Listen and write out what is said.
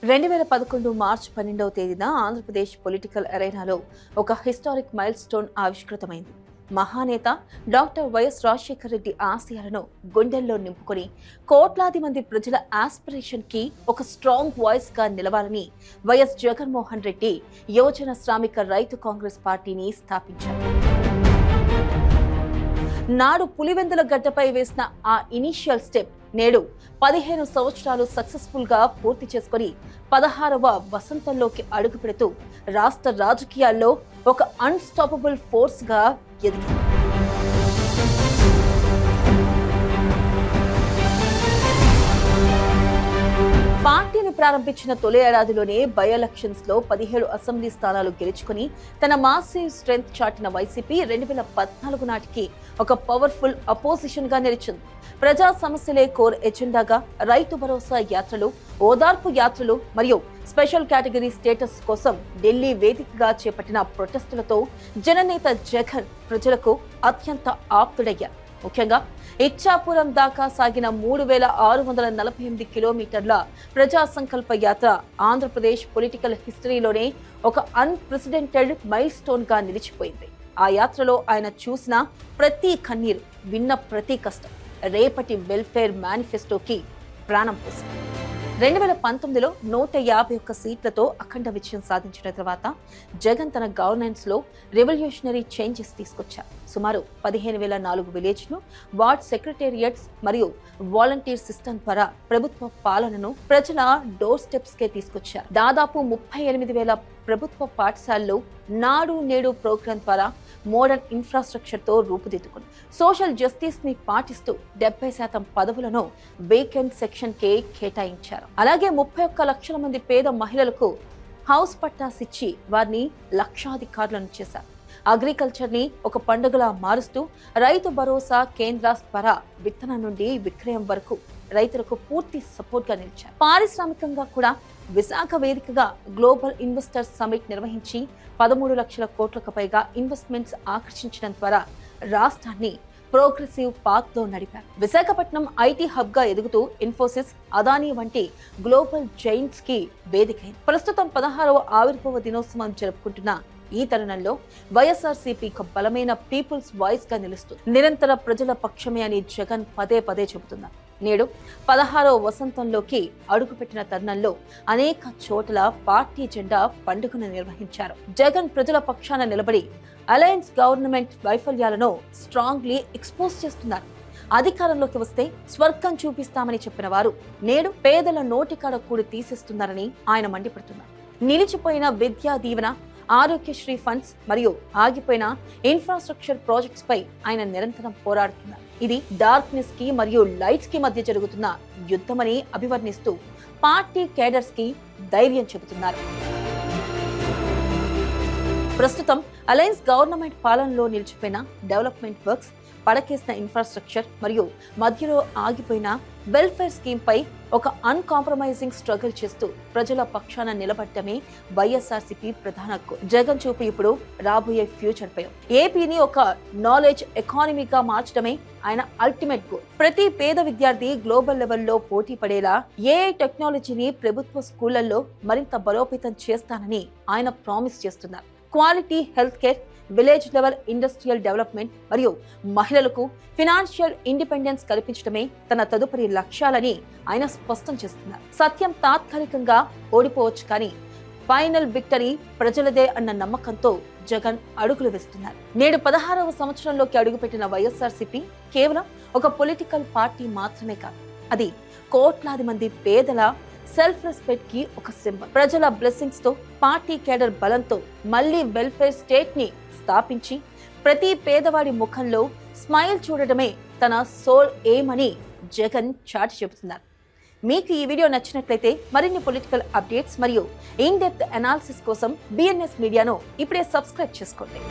2011 మార్చి 12వ తేదీన ఆంధ్రప్రదేశ్ పొలిటికల్ అరేనాలో ఒక historic mile stone ఆవిష్కృతమైంది. మహానేత డాక్టర్ వైఎస్ రాజశేఖర రెడ్డి ఆశయాలను గుండెల్లో నింపుకొని కోట్లాది మంది ప్రజల ఆస్పిరేషన్ కి ఒక స్ట్రాంగ్ వాయిస్ గా నిలవాలని వైఎస్ జగన్మోహన్ రెడ్డి యువజన శ్రామిక రైతు కాంగ్రెస్ పార్టీని స్థాపించారు. నాడు పులివెందుల గడ్డపై వేసిన ఆ ఇనిషియల్ స్టెప్ నేడు 15 సంవత్సరాలు సక్సెస్ఫుల్ గా పూర్తి చేసుకుని 16వ వసంతంలోకి అడుగు పెడుతూ రాష్ట్ర రాజకీయాల్లో ఒక అన్స్టాపబుల్ ఫోర్స్ గా ఎదిగింది. పార్టీని ప్రారంభించిన తొలి ఏడాదిలోనే బై ఎలక్షన్స్ లో 17 అసెంబ్లీ స్థానాలు గెలుచుకుని తన మాసివ్ స్ట్రెంగ్త్ చాటిన వైసీపీ 2014 నాటికి ఒక పవర్ఫుల్ అపోజిషన్ గా నిలిచింది. ప్రజా సమస్యలే కోర్ ఎజెండాగా రైతు భరోసా యాత్రలు, ఓదార్పు యాత్రలు మరియు స్పెషల్ కేటగిరీ స్టేటస్ కోసం ఢిల్లీ వేదికగా చేపట్టిన ప్రొటెస్టులతో జననేత జగన్ ప్రజలకు అత్యంత ఆప్తుడయ్యారు. ముఖ్యంగా ఇచ్చాపురం దాకా సాగిన 3648 కిలోమీటర్ల ప్రజా సంకల్ప యాత్ర ఆంధ్రప్రదేశ్ పొలిటికల్ హిస్టరీలోనే ఒక అన్ప్రెసిడెంటెడ్ మైల్ స్టోన్ గా నిలిచిపోయింది. ఆ యాత్రలో ఆయన చూసిన ప్రతి కన్నీరు, విన్న ప్రతి కష్టం రేపటి వెల్ఫేర్ మేనిఫెస్టోకి ప్రాణం పోసింది. 2019లో 151 సీట్లతో అఖండ విజయం సాధించిన తర్వాత జగన్ తన గవర్నెన్స్ లో రెవల్యూషనరీ చేంజెస్ తీసుకొచ్చారు. సుమారు 15,004 విలేజ్లు, వార్డ్ సెక్రటేరియట్స్ మరియు వాలంటీర్ సిస్టమ్ ద్వారా ప్రభుత్వ పాలనను ప్రజల డోర్ స్టెప్స్ కే తీసుకొచ్చారు. దాదాపు 38,000 ప్రభుత్వ పాఠశాలలు నాడు నేడు ప్రోగ్రాం ద్వారా మోడర్న్ ఇన్ఫ్రాస్ట్రక్చర్ తో రూపుదిద్దుకుంది. సోషల్ జస్టిస్ ని పాటిస్తూ 70% పదవులను వేకెంట్ సెక్షన్ కే కేటాయించారు. అలాగే 31 లక్షల మంది పేద మహిళలకు హౌస్ పట్టాస్ ఇచ్చి వారిని లక్షాధికారులను చేశారు. అగ్రికల్చర్ ని ఒక పండుగలా మారుస్తూ రైతు భరోసా కేంద్రాల ద్వారా విత్తనం నుండి విక్రయం వరకు రైతులకు పూర్తి సపోర్ట్ గా నిలిచారు. పారిశ్రామికంగా కూడా విశాఖ వేదికగా గ్లోబల్ ఇన్వెస్టర్స్ సమిట్ నిర్వహించి 13 లక్షల కోట్లకు పైగా ఇన్వెస్ట్మెంట్స్ ఆకర్షించడం ద్వారా రాష్ట్రాన్ని ప్రోగ్రెసివ్ పాత్ లో నడిపారు. విశాఖపట్నం ఐటీ హబ్ గా ఎదుగుతూ ఇన్ఫోసిస్, అదానీ వంటి గ్లోబల్ జైంట్స్ కి వేదికైంది. ప్రస్తుతం 16వ ఆవిర్భావ దినోత్సవం జరుపుకుంటున్న ఈ తరుణంలో వైఎస్ఆర్సీపీ ఒక బలమైన పీపుల్స్ వాయిస్ గా నిలుస్తుంది. నిరంతర ప్రజల పక్షమే అని జగన్ పదే పదే చెబుతున్నారు. నేడు 16వ వసంతంలోకి అడుగుపెట్టిన తరుణంలో అనేక చోట్ల పార్టీ జెండా పండుగను నిర్వహించారు. జగన్ ప్రజల పక్షాన నిలబడి అలయన్స్ గవర్నమెంట్ వైఫల్యాలను స్ట్రాంగ్లీ ఎక్స్పోజ్ చేస్తున్నారు. అధికారంలోకి వస్తే స్వర్గం చూపిస్తామని చెప్పిన వారు నేడు పేదల నోటికాడ కూడి తీసేస్తున్నారని ఆయన మండిపడుతున్నారు. నిలిచిపోయిన విద్యా దీవెన, ఆరోగ్యశ్రీ ఫండ్స్ మరియు ఆగిపోయిన ఇన్ఫ్రాస్ట్రక్చర్ ప్రాజెక్ట్స్ పై ఆయన నిరంతరం పోరాడుతున్నారు. ఇది డార్క్నెస్ కి మరియు లైట్స్ కి మధ్య జరుగుతున్న యుద్ధమని అభివర్ణిస్తూ పార్టీ కేడర్స్ కి ధైర్యం చెబుతున్నారు. ప్రస్తుతం అలయన్స్ గవర్నమెంట్ పాలనలో నిలిచిపోయిన డెవలప్మెంట్ వర్క్స్, పడకేసిన ఇన్ఫ్రాస్ట్రక్చర్ మరియు మధ్యలో ఆగిపోయిన వెల్ఫేర్ స్కీమ్ పై ఒక అన్కాంప్రమైజింగ్ స్ట్రగుల్ చేస్తూ ప్రజల పక్షాన నిలబడటమే వైఎస్ఆర్సీపీ ప్రధాన గోల్. జగన్ చూపు ఇప్పుడు రాబోయే ఫ్యూచర్ పై. ఏపీని ఒక నాలెడ్జ్ ఎకానమీగా మార్చడమే ఆయన అల్టిమేట్ గోల్. ప్రతి పేద విద్యార్థి గ్లోబల్ లెవెల్లో పోటీ పడేలా ఏఐ టెక్నాలజీని ప్రభుత్వ స్కూళ్లలో మరింత బలోపేతం చేస్తానని ఆయన ప్రామిస్ చేస్తున్నారు. Quality health care, village level industrial development మరియు మహిళలకు ఫినాన్షియల్ ఇండిపెండెన్స్ కల్పించడమే తన తదుపరి లక్ష్యాలని ఆయన స్పష్టం చేస్తున్నారు. సత్యం తాత్కాలికంగా ఓడిపోవచ్చు, కానీ ఫైనల్ విక్టరీ ప్రజలదే అన్న నమ్మకంతో జగన్ అడుగులు వేస్తున్నారు. నేడు 16వ సంవత్సరంలోకి అడుగుపెట్టిన వైఎస్ఆర్సీపీ కేవలం ఒక పొలిటికల్ పార్టీ మాత్రమే కాదు, అది కోట్లాది మంది పేదల సెల్ఫ్ రెస్పెక్ట్ కి ఒక సింబల్. ప్రజల బ్లెస్సింగ్స్ తో, పార్టీ కేడర్ బలంతో మళ్లీ వెల్ఫేర్ స్టేట్ ని స్థాపించి ప్రతి పేదవాడి ముఖంలో స్మైల్ చూడడమే తన సోల్ ఎయిమ్ అని జగన్ చాటి చెబుతున్నారు. మీకు ఈ వీడియో నచ్చినట్లయితే మరిన్ని పొలిటికల్ అప్డేట్స్ మరియు ఇన్ డెప్త్ అనాలిసిస్ కోసం బిఎన్ఎస్ మీడియాను ఇప్పుడే సబ్స్క్రైబ్ చేసుకోండి.